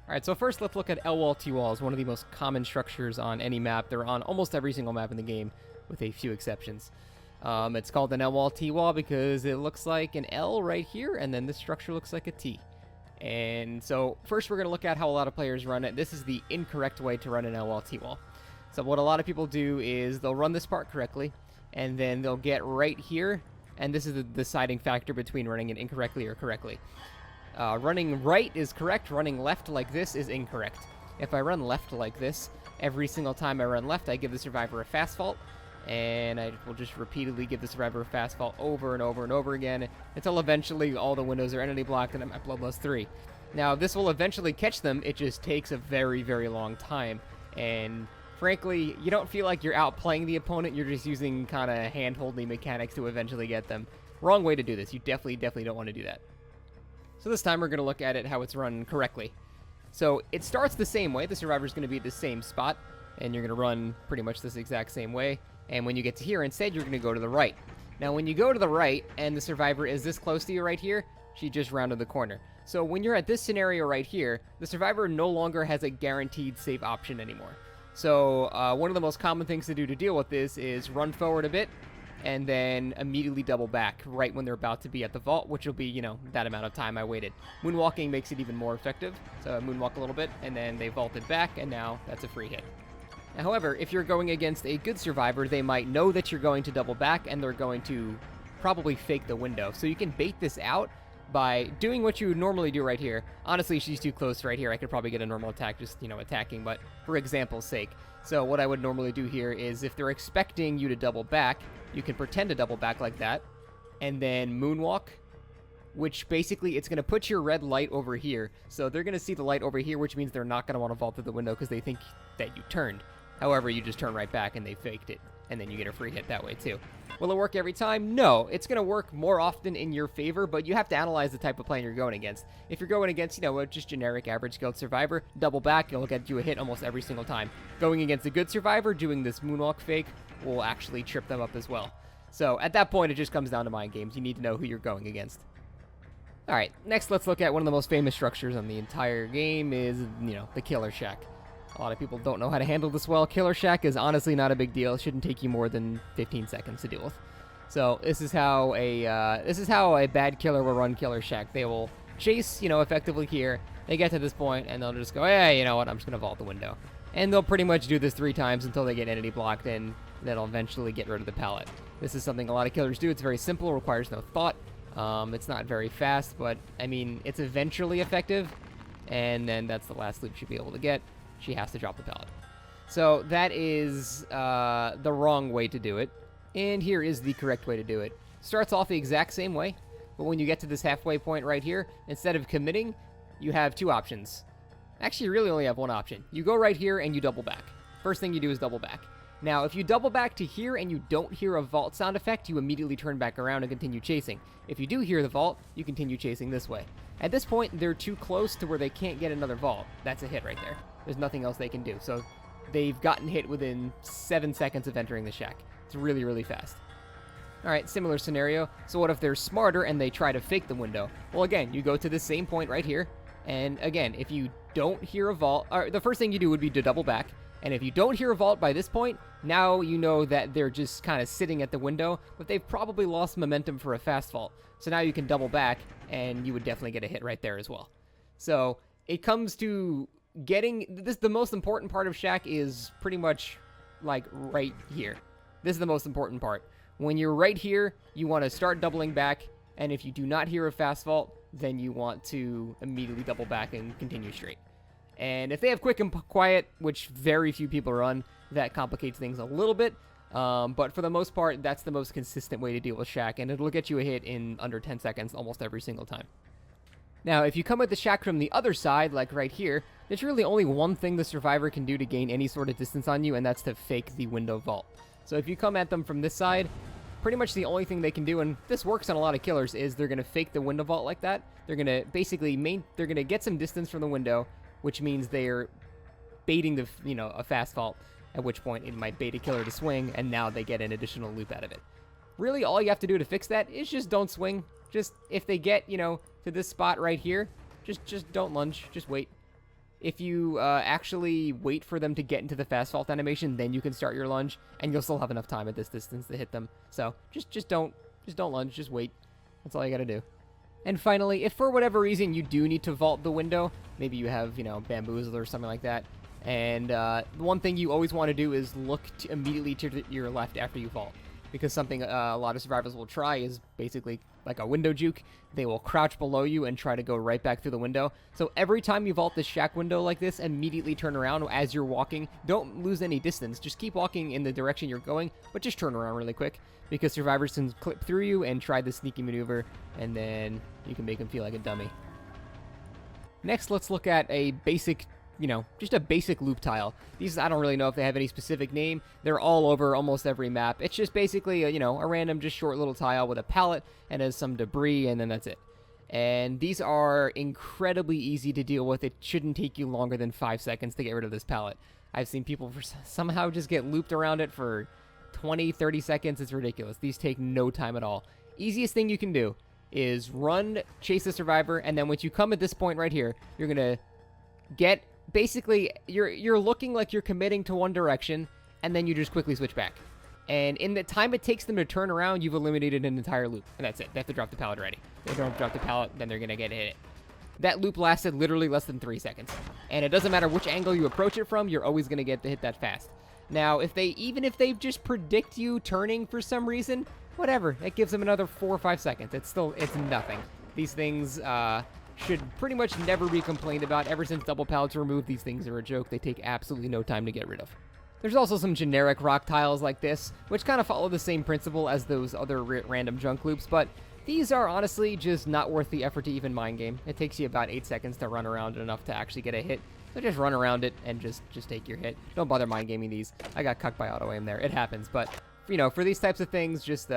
All right, so first let's look at L wall, T wall is one of the most common structures on any map. They're on almost every single map in the game, with a few exceptions. It's called an L wall, T wall because it looks like an L right here, and then this structure looks like a T. And so first we're going to look at how a lot of players run it. This is the incorrect way to run an L wall, T wall. So what a lot of people do is they'll run this part correctly, and then they'll get right here, and this is the deciding factor between running it incorrectly or correctly. Running right is correct, running left like this is incorrect. If I run left like this, every single time I run left, I give the survivor a fast fault, and I will just repeatedly give the survivor a fast fault over and over and over again, until eventually all the windows are entity blocked and I'm at Bloodlust 3. Now, this will eventually catch them, it just takes a very, very long time, and frankly, you don't feel like you're outplaying the opponent, you're just using kind of hand-holding mechanics to eventually get them. Wrong way to do this, you definitely don't want to do that. So this time we're going to look at it how it's run correctly. So it starts the same way. The survivor's going to be at the same spot, and you're going to run pretty much this exact same way. And when you get to here, instead, you're going to go to the right. Now, when you go to the right, and the survivor is this close to you right here, she just rounded the corner. So when you're at this scenario right here, the survivor no longer has a guaranteed save option anymore. So one of the most common things to do to deal with this is run forward a bit, and then immediately double back right when they're about to be at the vault, which will be, you know, that amount of time I waited. Moonwalking makes it even more effective, so I moonwalk a little bit, and then they vaulted back, and now that's a free hit. Now, however, if you're going against a good survivor, they might know that you're going to double back, and they're going to probably fake the window. So you can bait this out by doing what you would normally do right here. Honestly, she's too close right here. I could probably get a normal attack just, you know, attacking, but for example's sake. So what I would normally do here is if they're expecting you to double back, you can pretend to double back like that, and then moonwalk, which basically it's going to put your red light over here. So they're going to see the light over here, which means they're not going to want to vault through the window because they think that you turned. However, you just turn right back and they faked it, and then you get a free hit that way too. Will it work every time? No. It's going to work more often in your favor, but you have to analyze the type of player you're going against. If you're going against, you know, a just generic average skilled survivor, double back, it'll get you a hit almost every single time. Going against a good survivor, doing this moonwalk fake will actually trip them up as well. So at that point, it just comes down to mind games. You need to know who you're going against. All right, next let's look at one of the most famous structures on the entire game is, you know, the Killer Shack. A lot of people don't know how to handle this well. Killer Shack is honestly not a big deal. It shouldn't take you more than 15 seconds to deal with. So this is how a bad killer will run Killer Shack. They will chase, you know, effectively here. They get to this point and they'll just go, hey, you know what? I'm just gonna vault the window. And they'll pretty much do this 3 times until they get entity blocked, and that'll eventually get rid of the pallet. This is something a lot of killers do. It's very simple, requires no thought. It's not very fast, but I mean, it's eventually effective. And then that's the last loot she'll be able to get. She has to drop the pallet. So that is the wrong way to do it. And here is the correct way to do it. Starts off the exact same way, but when you get to this halfway point right here, instead of committing, you have 2 options. Actually, you really only have 1 option. You go right here and you double back. First thing you do is double back. Now, if you double back to here and you don't hear a vault sound effect, you immediately turn back around and continue chasing. If you do hear the vault, you continue chasing this way. At this point, they're too close to where they can't get another vault. That's a hit right there. There's nothing else they can do. So they've gotten hit within 7 seconds of entering the shack. It's really, really fast. All right, similar scenario. So what if they're smarter and they try to fake the window? Well, again, you go to the same point right here. And again, if you don't hear a vault, or the first thing you do would be to double back. And if you don't hear a vault by this point, now you know that they're just kind of sitting at the window, but they've probably lost momentum for a fast vault. So now you can double back, and you would definitely get a hit right there as well. So it comes to getting this. The most important part of Shack is pretty much like right here. This is the most important part. When you're right here, you want to start doubling back, and if you do not hear a fast vault, then you want to immediately double back and continue straight. And if they have quick and quiet, which very few people run, that complicates things a little bit. But for the most part, that's the most consistent way to deal with Shack, and it'll get you a hit in under 10 seconds almost every single time. Now, if you come at the Shack from the other side, like right here, there's really only one thing the survivor can do to gain any sort of distance on you, and that's to fake the window vault. So if you come at them from this side, pretty much the only thing they can do, and this works on a lot of killers, is they're going to fake the window vault like that. They're going to basically they're going to get some distance from the window, which means they're baiting the, you know, a fast vault, at which point it might bait a killer to swing, and now they get an additional loop out of it. Really, all you have to do to fix that is just don't swing. Just, if they get, you know, to this spot right here, just don't lunge, just wait. If you actually wait for them to get into the fast vault animation, then you can start your lunge, and you'll still have enough time at this distance to hit them. So just don't lunge, just wait. That's all you gotta do. And finally, if for whatever reason you do need to vault the window, maybe you have, bamboozle or something like that, and the one thing you always want to do is look immediately to your left after you vault. Because something a lot of survivors will try is basically like a window juke. They will crouch below you and try to go right back through the window. So every time you vault this shack window like this, immediately turn around as you're walking. Don't lose any distance. Just keep walking in the direction you're going, but just turn around really quick. Because survivors can clip through you and try the sneaky maneuver, and then you can make them feel like a dummy. Next, let's look at a basic just a basic loop tile. These, I don't really know if they have any specific name. They're all over almost every map. It's just basically, a random, just short little tile with a pallet and has some debris, and then that's it. And these are incredibly easy to deal with. It shouldn't take you longer than 5 seconds to get rid of this pallet. I've seen people somehow just get looped around it for 20, 30 seconds. It's ridiculous. These take no time at all. Easiest thing you can do is run, chase the survivor, and then once you come at this point right here, you're going to get... Basically, you're looking like you're committing to one direction, and then you just quickly switch back. And in the time it takes them to turn around, you've eliminated an entire loop. And that's it. They have to drop the pallet already. If they don't drop the pallet, then they're going to get hit. That loop lasted literally less than 3 seconds. And it doesn't matter which angle you approach it from, you're always going to get to hit that fast. Now, even if they just predict you turning for some reason, whatever. It gives them another 4 or 5 seconds. It's nothing. These things, should pretty much never be complained about. Ever since double pallets were removed, these things are a joke. They take absolutely no time to get rid of. There's also some generic rock tiles like this, which kind of follow the same principle as those other random junk loops, but these are honestly just not worth the effort to even mind game. It takes you about 8 seconds to run around enough to actually get a hit, so just run around it and just take your hit. Don't bother mind gaming these. I got cucked by auto aim there. It happens, but for these types of things, just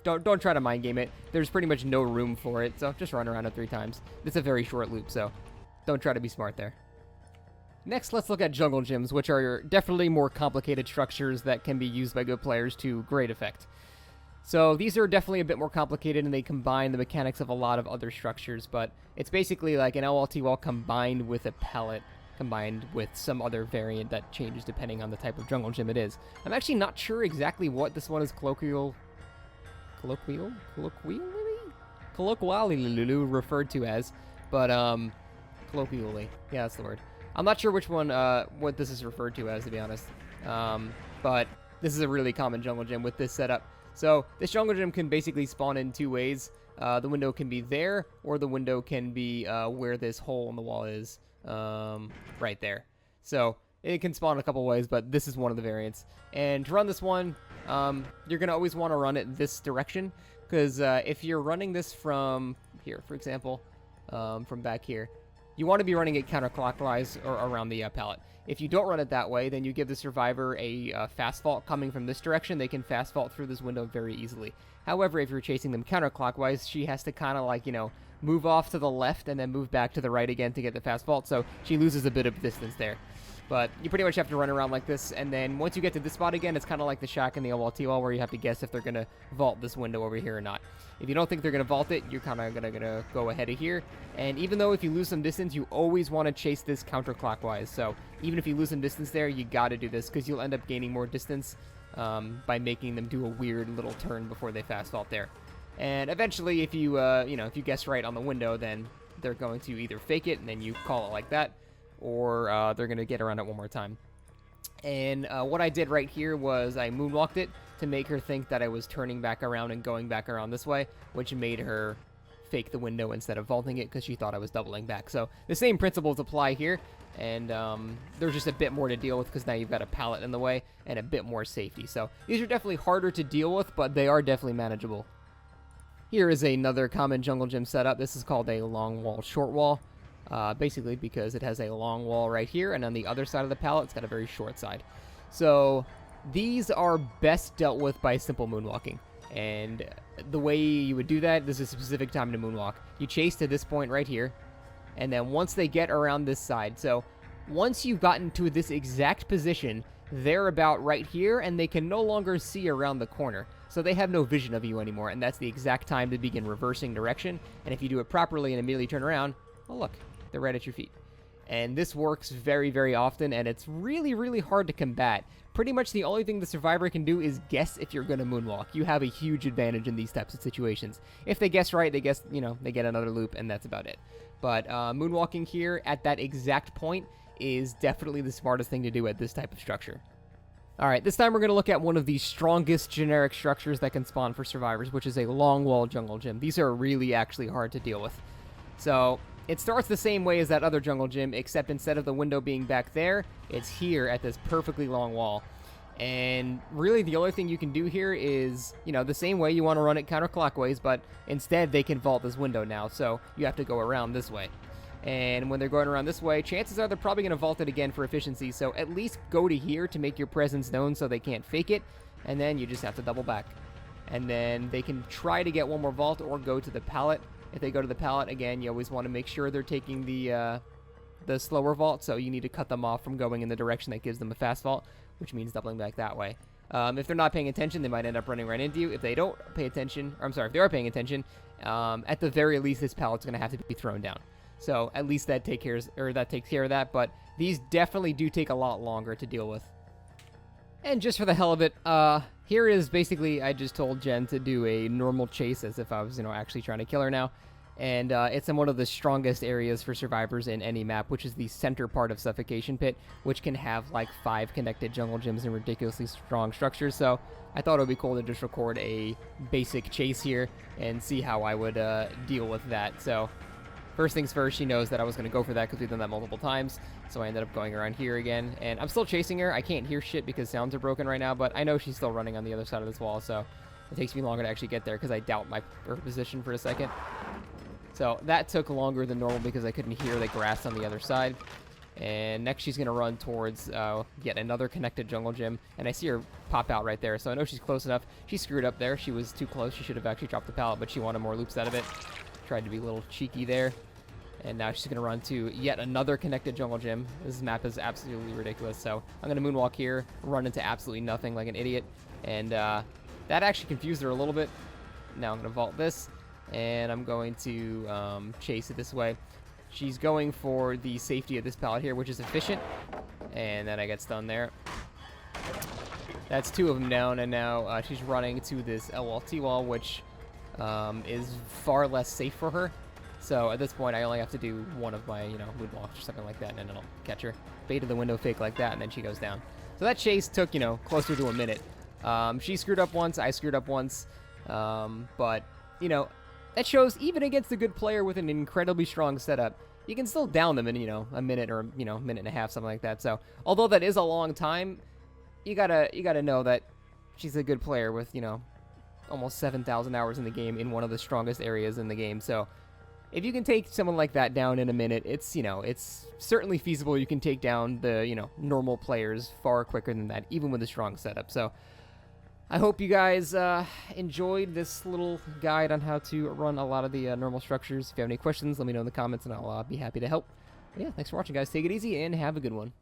Don't try to mind game it. There's pretty much no room for it, so just run around it 3 times. It's a very short loop, so don't try to be smart there. Next, let's look at jungle gyms, which are definitely more complicated structures that can be used by good players to great effect. So these are definitely a bit more complicated, and they combine the mechanics of a lot of other structures, but it's basically like an LLT wall combined with a pallet, combined with some other variant that changes depending on the type of jungle gym it is. I'm actually not sure exactly what this one is colloquially referred to as, but colloquially, yeah, that's the word. I'm not sure which one, what this is referred to as, to be honest. But this is a really common jungle gym with this setup. So this jungle gym can basically spawn in 2 ways. The window can be there, or the window can be where this hole in the wall is, right there. So it can spawn a couple ways, but this is one of the variants. And to run this one, you're going to always want to run it this direction, because if you're running this from here, for example, from back here, you want to be running it counterclockwise or around the pallet. If you don't run it that way, then you give the survivor a fast vault coming from this direction. They can fast vault through this window very easily. However, if you're chasing them counterclockwise, she has to kind of like, move off to the left and then move back to the right again to get the fast vault, so she loses a bit of distance there. But you pretty much have to run around like this, and then once you get to this spot again, it's kind of like the shack and the LLT wall, where you have to guess if they're going to vault this window over here or not. If you don't think they're going to vault it, you're kind of going to go ahead of here. And even though if you lose some distance, you always want to chase this counterclockwise. So even if you lose some distance there, you got to do this, because you'll end up gaining more distance by making them do a weird little turn before they fast vault there. And eventually, if you if you guess right on the window, then they're going to either fake it and then you call it like that, or they're going to get around it one more time. And what I did right here was I moonwalked it to make her think that I was turning back around and going back around this way, which made her fake the window instead of vaulting it because she thought I was doubling back. So the same principles apply here, and there's just a bit more to deal with because now you've got a pallet in the way and a bit more safety. So these are definitely harder to deal with, but they are definitely manageable. Here is another common jungle gym setup. This is called a long wall, short wall. Basically because it has a long wall right here, and on the other side of the pallet, it's got a very short side. So these are best dealt with by simple moonwalking. And the way you would do that, there's a specific time to moonwalk. You chase to this point right here, and then once they get around this side, so once you've gotten to this exact position, they're about right here, and they can no longer see around the corner. So they have no vision of you anymore, and that's the exact time to begin reversing direction. And if you do it properly and immediately turn around, well, look, they're right at your feet. And this works very, very often, and it's really, really hard to combat. Pretty much the only thing the survivor can do is guess if you're going to moonwalk. You have a huge advantage in these types of situations. If they guess right, they guess, they get another loop, and that's about it. But moonwalking here at that exact point is definitely the smartest thing to do at this type of structure. Alright, this time we're going to look at one of the strongest generic structures that can spawn for survivors, which is a long wall jungle gym. These are really actually hard to deal with. So, it starts the same way as that other jungle gym, except instead of the window being back there, it's here at this perfectly long wall. And really the only thing you can do here is, the same way you want to run it counterclockwise, but instead they can vault this window now, so you have to go around this way. And when they're going around this way, chances are they're probably going to vault it again for efficiency, so at least go to here to make your presence known so they can't fake it, and then you just have to double back. And then they can try to get one more vault or go to the pallet. If they go to the pallet, again, you always want to make sure they're taking the slower vault, so you need to cut them off from going in the direction that gives them a fast vault, which means doubling back that way. If they're not paying attention, they might end up running right into you. If they don't pay attention, or I'm sorry, if they are paying attention, at the very least, this pallet's going to have to be thrown down. So at least that takes care of that, but these definitely do take a lot longer to deal with. And just for the hell of it, here is basically, I just told Jen to do a normal chase as if I was, actually trying to kill her now. And it's in one of the strongest areas for survivors in any map, which is the center part of Suffocation Pit, which can have like 5 connected jungle gyms and ridiculously strong structures. So I thought it would be cool to just record a basic chase here and see how I would deal with that. So first things first, she knows that I was going to go for that because we've done that multiple times. So I ended up going around here again. And I'm still chasing her. I can't hear shit because sounds are broken right now, but I know she's still running on the other side of this wall. So it takes me longer to actually get there because I doubt her position for a second. So that took longer than normal because I couldn't hear the grass on the other side. And next she's going to run towards yet another connected jungle gym. And I see her pop out right there. So I know she's close enough. She screwed up there. She was too close. She should have actually dropped the pallet, but she wanted more loops out of it. Tried to be a little cheeky there. And now she's going to run to yet another connected jungle gym. This map is absolutely ridiculous. So I'm going to moonwalk here, run into absolutely nothing like an idiot. And that actually confused her a little bit. Now I'm going to vault this. And I'm going to chase it this way. She's going for the safety of this pallet here, which is efficient. And then I get stunned there. That's 2 of them down. And now she's running to this LLT wall, which is far less safe for her. So at this point, I only have to do one of my, moonwalks or something like that, and then it'll catch her. Bait of the window fake like that, and then she goes down. So that chase took, closer to a minute. She screwed up once, I screwed up once. But, that shows even against a good player with an incredibly strong setup, you can still down them in, a minute or, minute and a half, something like that. So although that is a long time, you gotta know that she's a good player with, almost 7,000 hours in the game in one of the strongest areas in the game. So if you can take someone like that down in a minute, it's, it's certainly feasible. You can take down the, normal players far quicker than that, even with a strong setup. So I hope you guys enjoyed this little guide on how to run a lot of the normal structures. If you have any questions, let me know in the comments, and I'll be happy to help. But yeah, thanks for watching, guys. Take it easy, and have a good one.